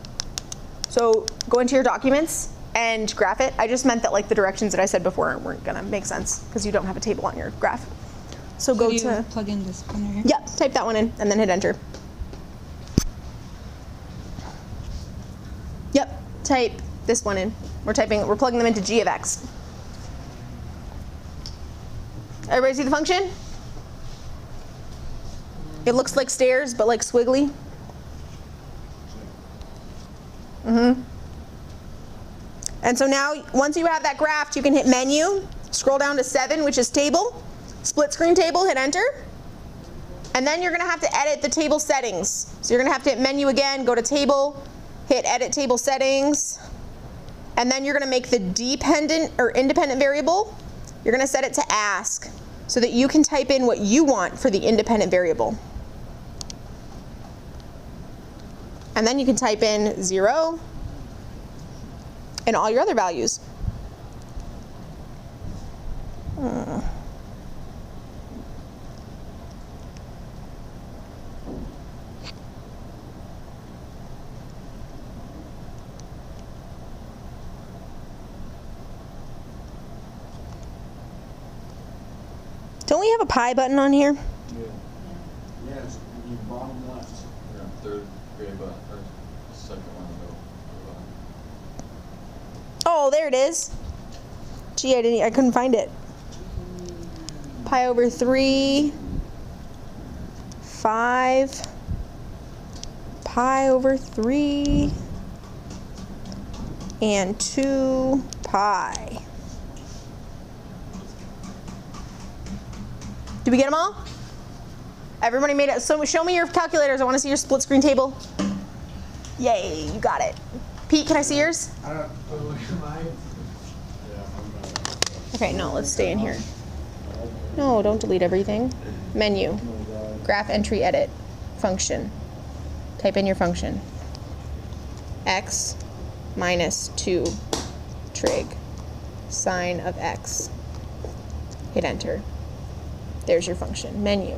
So go into your documents and graph it. I just meant that like the directions that I said before weren't gonna make sense because you don't have a table on your graph. So go Could you to, plug in this one right here? yeah, type that one in and then hit enter. Yep, type this one in. We're plugging them into g of x. Everybody see the function? It looks like stairs, but like squiggly. And so now, once you have that graphed, you can hit menu, scroll down to 7, which is table, split screen table, hit enter. And then you're going to have to edit the table settings. So you're going to have to hit menu again, go to table, hit edit table settings. And then you're going to make the dependent or independent variable, you're going to set it to ask so that you can type in what you want for the independent variable. And then you can type in 0 and all your other values. Don't we have a pi button on here? Yeah. Yeah, it's in the bottom left. You're on third grade button, or second one in the middle. Oh, there it is. Gee, I couldn't find it. Pi over 3, 5, pi over 3, and 2 pi. Did we get them all? Everybody made it. So show me your calculators. I want to see your split screen table. Yay, you got it. Pete, can I see yours? I don't look at mine. Okay, no, let's stay in here. No, don't delete everything. Menu, graph entry edit, function. Type in your function. X minus 2 trig, sine of x. Hit enter. There's your function. Menu,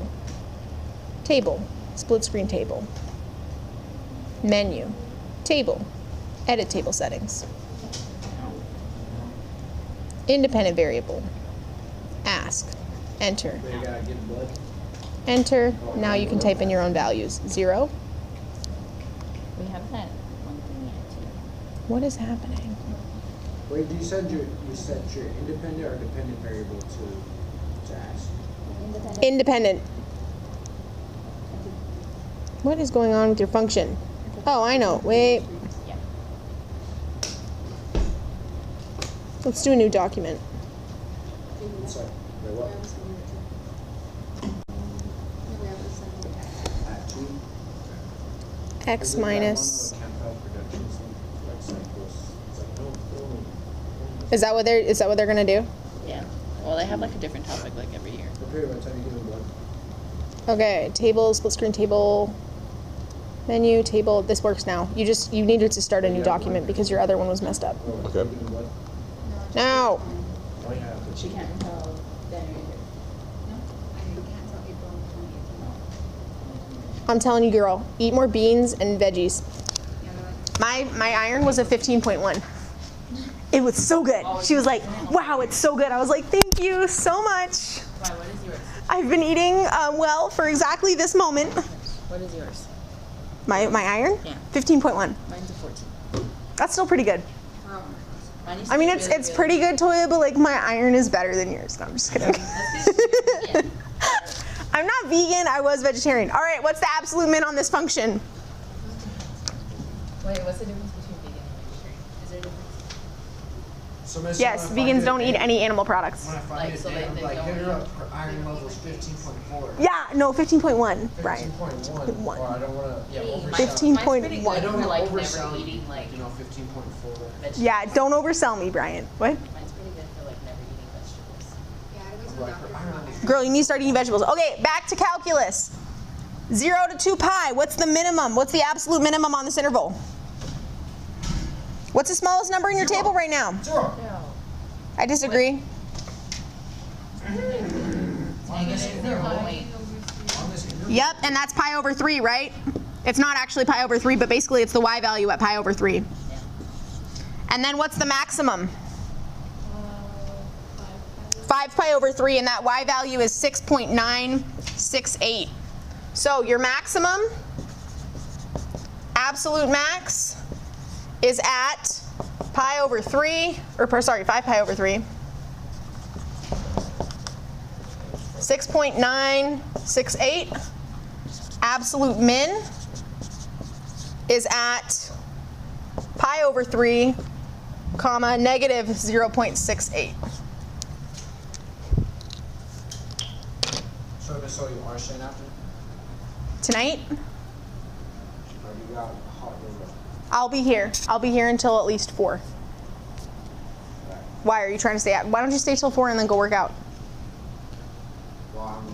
table, split screen table. Menu, table, edit table settings. Independent variable, ask, enter. They gotta get blood. Enter. Now you can type in your own values. 0. We have that one thing yet too. What is happening? Wait, you set your independent or dependent variable to ask? Independent. What is going on with your function? Oh, I know. Wait. Yeah. Let's do a new document. It's like, wait, what? At 2? X minus. Is that what they're gonna do? Yeah. Well, they have like a different topic like every year. Okay. Table, split screen table. Menu, table. This works now. You needed to start a new document because your other one was messed up. Okay. Now. She can't tell then I'm telling you, girl, eat more beans and veggies. My iron was a 15.1. It was so good. She was like, wow, it's so good. I was like, thank you so much. Why, what is yours? I've been eating well for exactly this moment. What is yours? My iron? Yeah. 15.1. Mine's a 14. That's still pretty good. Mine used I to mean, be it's really, it's really pretty good, Toya, but like my iron is better than yours. No, I'm just kidding. Yeah. I'm not vegan. I was vegetarian. All right, what's the absolute min on this function? Wait, what's the difference between vegan and vegetarian? Is there a difference? So Miss, Yes, when I find vegans don't it, eat any animal products. When I find Like, it, so then I'm they like, don't hit her eat- up. Her iron level's 15.4. Yeah, no, 15.1, Brian. 15.1. One. Well, I don't want to. Yeah, Mine's oversell. 15. mine's pretty 15.1. I good don't for want like to oversell never you. eating like You know, 15.4. vegetables. Yeah, don't oversell me, Brian. What? Mine's pretty good for like never eating vegetables. Like, her iron level's Girl, you need to start eating vegetables. Okay, back to calculus. 0 to 2 pi. What's the minimum? What's the absolute minimum on this interval? What's the smallest number in your table right now? 0. I disagree. Negative 0.8. On this interval. Yep, and that's pi over 3, right? It's not actually pi over 3, but basically it's the y value at pi over 3. Yeah. And then what's the maximum? 5 pi over 3, and that y value is 6.968. So your maximum, absolute max, is at pi over 3, or sorry, 5 pi over 3. 6.968. Absolute min is at pi over 3, comma, negative 0.68. So you are staying after? Tonight, Or you got hot river? I'll be here. I'll be here until at least 4. Why are you trying to stay out? Why don't you stay till 4 and then go work out? Well, I'm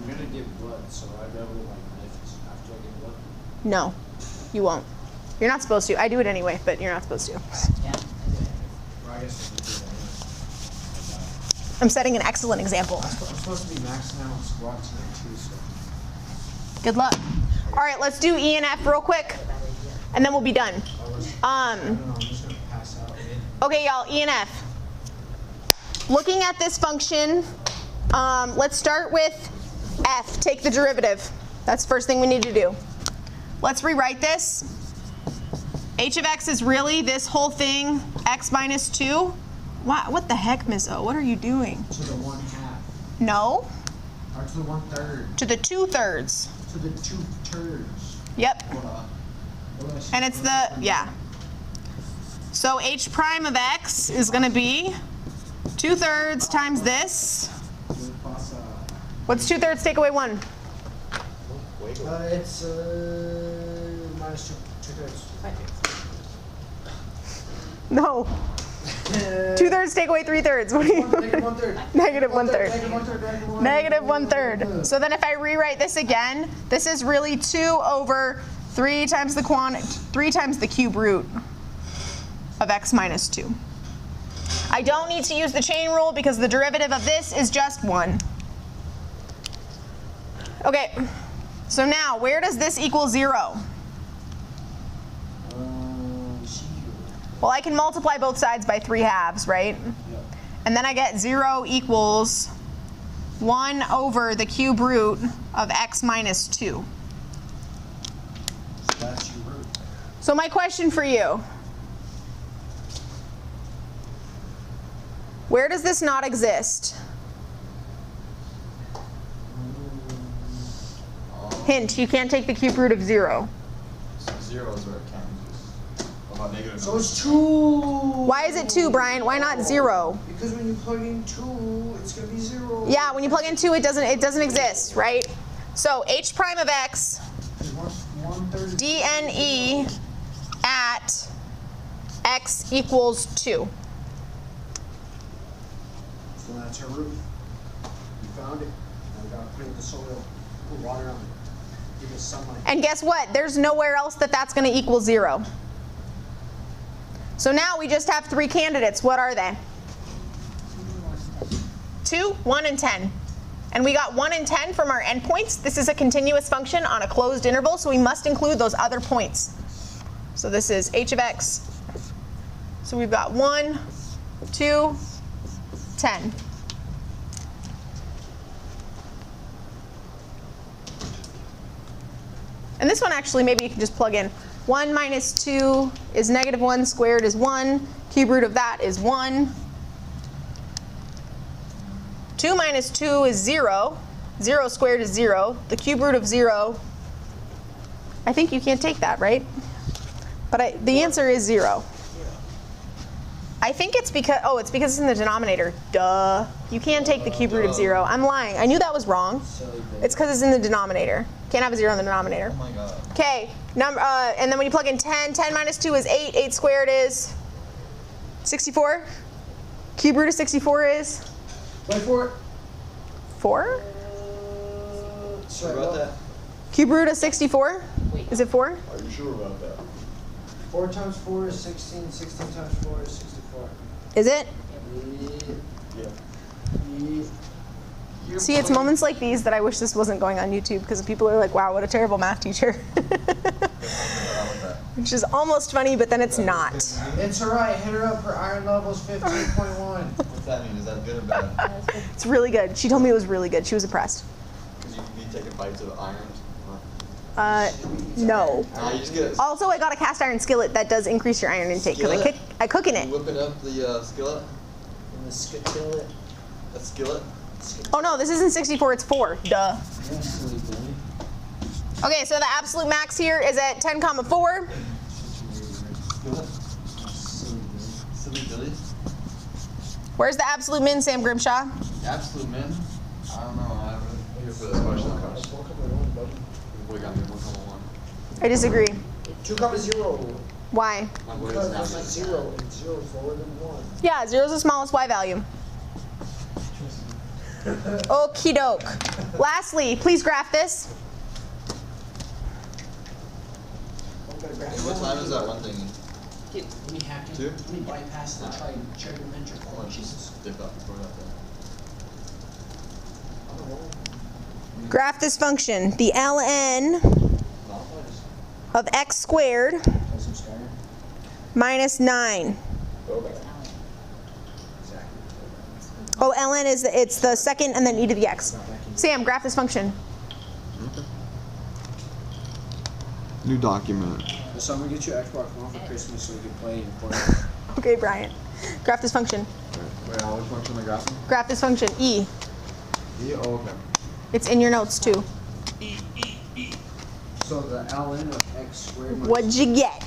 gonna give blood, so I'd rather like lift after I give blood. No, you won't. You're not supposed to. I do it anyway, but you're not supposed to. Yeah, I do it. Or I guess I can do I'm setting an excellent example. that. I'm supposed to be maxing out on squats tonight too, so. Good luck. All right, let's do E and F real quick, and then we'll be done. I don't know, I'm just gonna pass out. Okay, y'all, E and F. Looking at this function, let's start with F. Take the derivative. That's the first thing we need to do. Let's rewrite this. H of x is really this whole thing, x minus 2. What the heck, Miss O? What are you doing? To the 1/2. No, Or to the 1/3. to the 2/3. To the 2/3. Yep. What did I say? And it's the, yeah. So H prime of x is going to be 2/3 times this. What's 2/3 take away 1? It's minus 2/3. No. 2/3 take away 3/3. What are you? Negative 1/3. Negative 1/3. Negative 1/3. Negative 1/3. So then if I rewrite this again, this is really 2 over 3 times the cube root of x minus 2. I don't need to use the chain rule because the derivative of this is just 1. Okay, so now where does this equal 0? Well, I can multiply both sides by 3/2, right? And then I get 0 equals 1 over the cube root of x minus 2. That's your root. So my question for you, where does this not exist? Hint, you can't take the cube root of 0. So 0 is where it counts. What about negative So numbers? it's 2. Why is it 2, Brian? Why not 0? Because when you plug in 2, it's gonna be 0. Yeah, when you plug in 2, it doesn't exist, right? So h prime of x dne at x equals 2. So that's her root. You found it. Now we gotta put it in the soil. Put water on it. Give it sunlight. And guess what? There's nowhere else that's going to equal 0. So now we just have 3 candidates. What are they? 2, 1, and 10. And we got 1 and 10 from our endpoints. This is a continuous function on a closed interval, so we must include those other points. So this is h of x. So we've got 1, 2, 10. And this one actually, maybe you can just plug in. 1 minus 2 is negative 1 squared is 1. Cube root of that is 1. 2 minus 2 is 0. 0 squared is 0. The cube root of 0, I think you can't take that, right? But the answer is 0. I think it's because, it's because it's in the denominator. Duh. You can't take the cube root of 0. I'm lying. I knew that was wrong. It's because it's in the denominator. Can't have a 0 in the denominator. Oh my god. Okay, and then when you plug in 10, 10 minus 2 is 8. 8 squared is 64. Cube root of 64 is? 24. 4? Sure about that? Cube root of 64? Is it 4? Are you sure about that? 4 times 4 is 16. 16 times 4 is 64. Is it? Yeah. See, it's moments like these that I wish this wasn't going on YouTube because people are like, wow, what a terrible math teacher. Which is almost funny, but then it's not. It's alright. Hit her up. Her iron level's 15.1. What's that mean? Is that good or bad? It's really good. She told me it was really good. She was impressed. Because you can be taking bites of iron. No. Nah, you just get it. Also, I got a cast iron skillet that does increase your iron intake because Skillet? I cook in it. Whipping up the skillet? And the skillet. That skillet? Oh no, this isn't 64, it's 4. Duh. Okay, so the absolute max here is at 10, 4. Skillet? Silly Billy? Where's the absolute min, Sam Grimshaw? Absolute min? I don't know. I haven't here for this question. We got me 1,1. I disagree. 2, 0. Why? What is Because that? it's 0 and 0 is lower than 1. Yeah, 0 is the smallest y value. Okie doke. Lastly, please graph this. Hey, what time is that one thing? Let me hack it. 2? Let me bypass the trigonometric Oh, functions. just dip out before that. Graph this function. The ln of x squared minus 9. Oh, ln is it's the second and then e to the x. Sam, graph this function. New document. So I'm gonna get you Xbox One for Christmas so we can play and play. Okay, Brian. Graph this function. Wait, which function am I graphing? Graph this function. E. E? Oh, okay. It's in your notes too. So the ln of x squared minus What'd you get?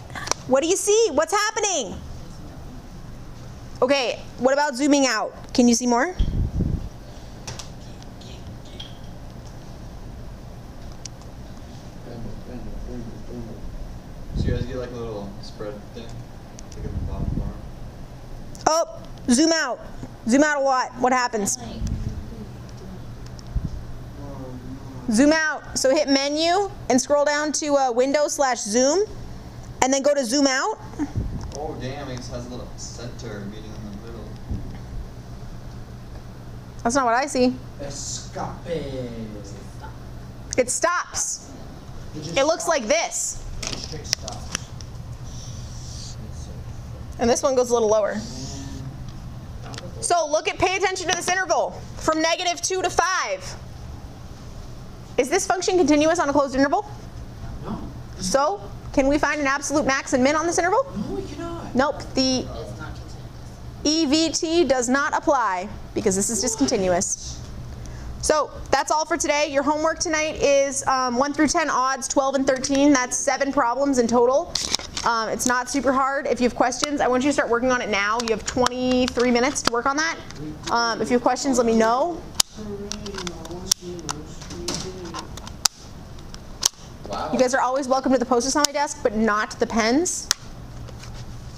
What do you see? What's happening? Okay, what about zooming out? Can you see more? So you guys get like a little spread thing? Like in the bottom bar? Oh, zoom out. Zoom out a lot. What happens? Zoom out. So hit menu and scroll down to Windows/Zoom and then go to zoom out. Oh, damn, it has a little center meeting in the middle. That's not what I see. escape. It stops. It looks like this. Strict stops. And this one goes a little lower. So pay attention to this interval from -2 to 5. Is this function continuous on a closed interval? No. So can we find an absolute max and min on this interval? No, we cannot. Nope. The It's not continuous. EVT does not apply because this is discontinuous. So that's all for today. Your homework tonight is 1 through 10 odds, 12 and 13. That's 7 problems in total. It's not super hard. If you have questions, I want you to start working on it now. You have 23 minutes to work on that. If you have questions, let me know. Wow. You guys are always welcome to the Post-its on my desk, but not the pens.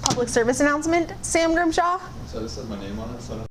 Public service announcement, Sam Grimshaw. So this has my name on it, so I don't